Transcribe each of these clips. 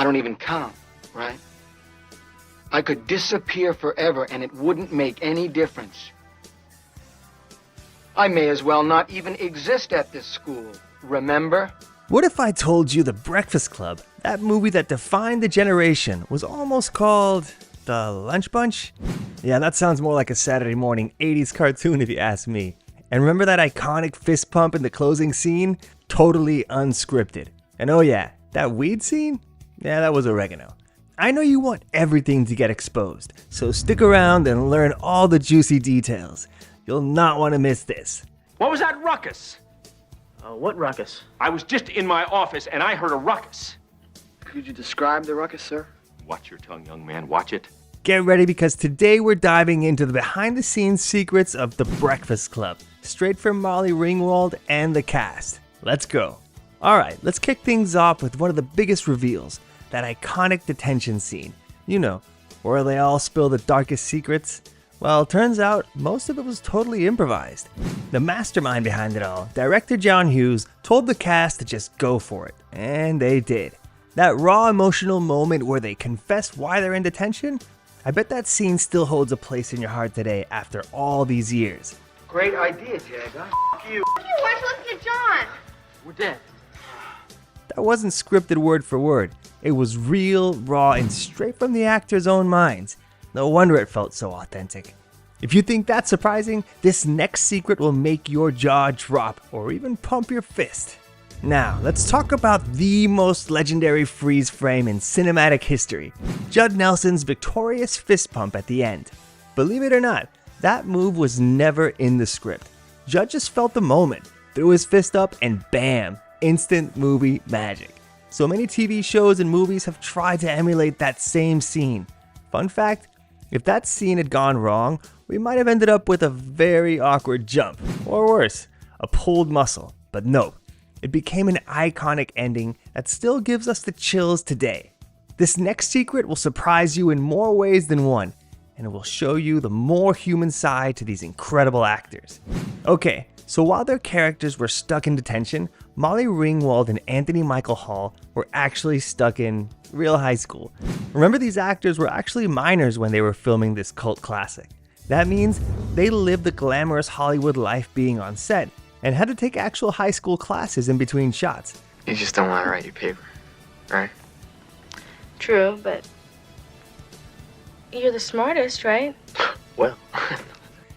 I don't even count, right? I could disappear forever and it wouldn't make any difference. I may as well not even exist at this school, remember? What if I told you The Breakfast Club, that movie that defined the generation, was almost called The Lunch Bunch? Yeah, that sounds more like a Saturday morning 80s cartoon if you ask me. And remember that iconic fist pump in the closing scene? Totally unscripted. And oh yeah, that weed scene? Yeah, that was oregano. I know you want everything to get exposed, so stick around and learn all the juicy details. You'll not want to miss this. What was that ruckus? What ruckus? I was just in my office and I heard a ruckus. Could you describe the ruckus, sir? Watch your tongue, young man, watch it. Get ready because today we're diving into the behind-the-scenes secrets of The Breakfast Club, straight from Molly Ringwald and the cast. Let's go. Alright, let's kick things off with one of the biggest reveals, that iconic detention scene. You know, where they all spill the darkest secrets. Well, turns out most of it was totally improvised. The mastermind behind it all, director John Hughes, told the cast to just go for it, and they did. That raw emotional moment where they confess why they're in detention, I bet that scene still holds a place in your heart today after all these years. Great idea, Jagger. You weren't listening to John. We're dead. That wasn't scripted word for word. It was real, raw, and straight from the actors' own minds. No wonder it felt so authentic. If you think that's surprising, this next secret will make your jaw drop or even pump your fist. Now, let's talk about the most legendary freeze frame in cinematic history, Judd Nelson's victorious fist pump at the end. Believe it or not, that move was never in the script. Judd just felt the moment, threw his fist up, and bam, instant movie magic. So many TV shows and movies have tried to emulate that same scene. Fun fact, if that scene had gone wrong, we might have ended up with a very awkward jump, or worse, a pulled muscle. But no, it became an iconic ending that still gives us the chills today. This next secret will surprise you in more ways than one, and it will show you the more human side to these incredible actors. Okay, so while their characters were stuck in detention, Molly Ringwald and Anthony Michael Hall were actually stuck in real high school. Remember, these actors were actually minors when they were filming this cult classic. That means they lived the glamorous Hollywood life being on set and had to take actual high school classes in between shots. You just don't want to write your paper, right? True, but you're the smartest, right? Well,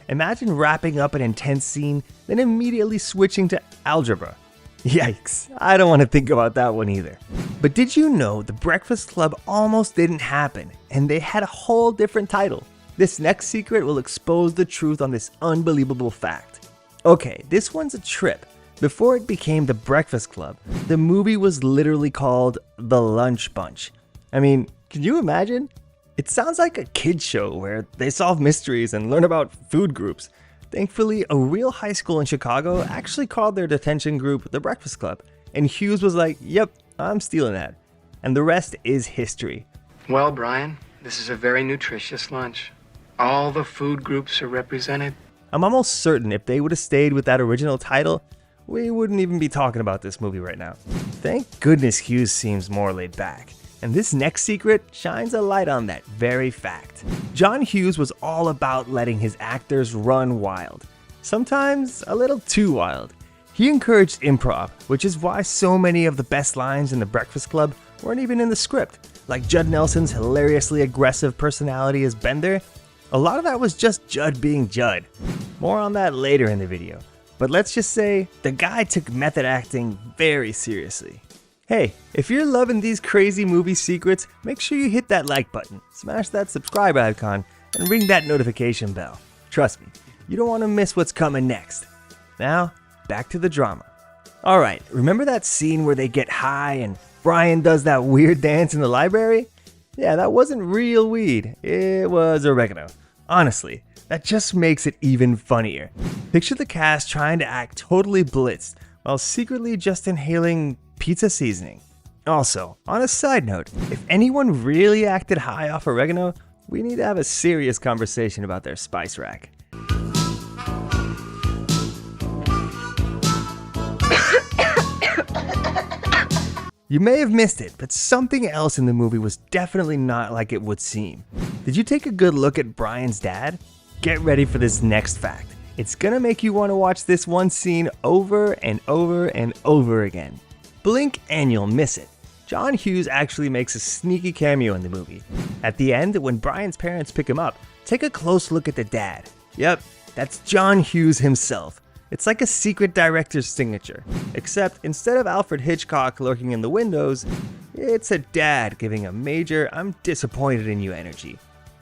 Imagine wrapping up an intense scene, then immediately switching to algebra. Yikes, I don't want to think about that one either. But did you know The Breakfast Club almost didn't happen, and they had a whole different title? This next secret will expose the truth on this unbelievable fact. Okay, this one's a trip. Before it became The Breakfast Club, the movie was literally called The Lunch Bunch. I mean, can you imagine? It sounds like a kid's show where they solve mysteries and learn about food groups. Thankfully, a real high school in Chicago actually called their detention group The Breakfast Club, and Hughes was like, yep, I'm stealing that. And the rest is history. Well, Brian, this is a very nutritious lunch. All the food groups are represented. I'm almost certain if they would have stayed with that original title, we wouldn't even be talking about this movie right now. Thank goodness Hughes seems more laid back. And this next secret shines a light on that very fact. John Hughes was all about letting his actors run wild. Sometimes a little too wild. He encouraged improv, which is why so many of the best lines in The Breakfast Club weren't even in the script. Like Judd Nelson's hilariously aggressive personality as Bender. A lot of that was just Judd being Judd. More on that later in the video. But let's just say, the guy took method acting very seriously. Hey, if you're loving these crazy movie secrets, make sure you hit that like button, smash that subscribe icon, and ring that notification bell. Trust me, you don't want to miss what's coming next. Now, back to the drama. Alright, remember that scene where they get high and Brian does that weird dance in the library? Yeah, that wasn't real weed, it was oregano. Honestly, that just makes it even funnier. Picture the cast trying to act totally blitzed while secretly just inhaling pizza seasoning. Also, on a side note, if anyone really acted high off oregano, we need to have a serious conversation about their spice rack. You may have missed it, but something else in the movie was definitely not like it would seem. Did you take a good look at Brian's dad? Get ready for this next fact. It's gonna make you want to watch this one scene over and over and over again. Blink and you'll miss it. John Hughes actually makes a sneaky cameo in the movie. At the end, when Brian's parents pick him up, take a close look at the dad. Yep, that's John Hughes himself. It's like a secret director's signature, except instead of Alfred Hitchcock lurking in the windows, it's a dad giving a major "I'm disappointed in you" energy.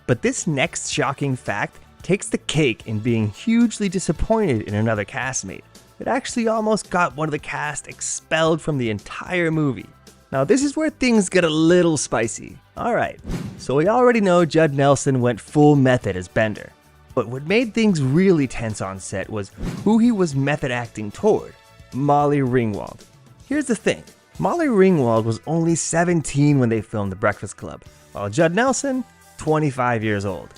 But this next shocking fact takes the cake in being hugely disappointed in another castmate. It actually almost got one of the cast expelled from the entire movie. Now this is where things get a little spicy. Alright, so we already know Judd Nelson went full method as Bender. But what made things really tense on set was who he was method acting toward, Molly Ringwald. Here's the thing, Molly Ringwald was only 17 when they filmed The Breakfast Club, while Judd Nelson, 25 years old.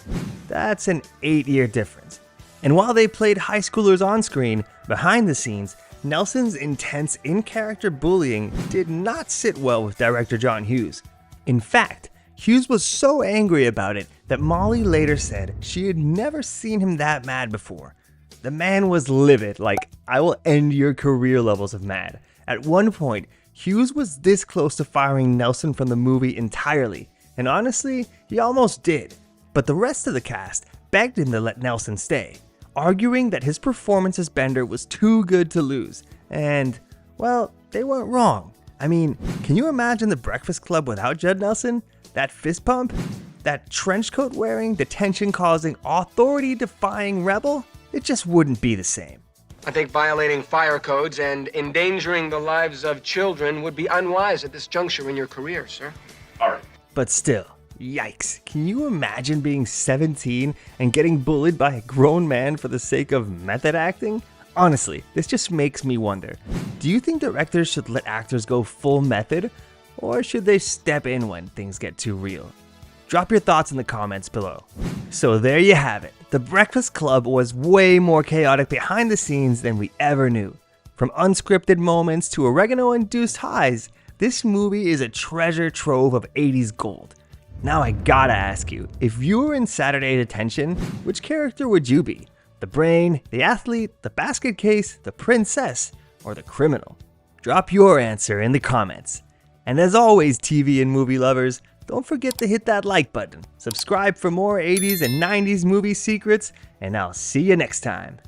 That's an 8-year difference. And while they played high schoolers on screen, behind the scenes, Nelson's intense in-character bullying did not sit well with director John Hughes. In fact, Hughes was so angry about it that Molly later said she had never seen him that mad before. The man was livid, like "I will end your career" levels of mad. At one point, Hughes was this close to firing Nelson from the movie entirely, and honestly, he almost did. But the rest of the cast begged him to let Nelson stay, arguing that his performance as Bender was too good to lose. And, well, they weren't wrong. I mean, can you imagine The Breakfast Club without Judd Nelson? That fist pump? That trench coat wearing, detention causing, authority defying rebel? It just wouldn't be the same. I think violating fire codes and endangering the lives of children would be unwise at this juncture in your career, sir. All right. But still, yikes. Can you imagine being 17 and getting bullied by a grown man for the sake of method acting? Honestly, this just makes me wonder. Do you think directors should let actors go full method? Or should they step in when things get too real? Drop your thoughts in the comments below. So there you have it. The Breakfast Club was way more chaotic behind the scenes than we ever knew. From unscripted moments to oregano-induced highs, this movie is a treasure trove of 80s gold. Now I gotta ask you, if you were in Saturday Detention, which character would you be? The brain, the athlete, the basket case, the princess, or the criminal? Drop your answer in the comments. And as always, TV and movie lovers, don't forget to hit that like button, subscribe for more 80s and 90s movie secrets, and I'll see you next time.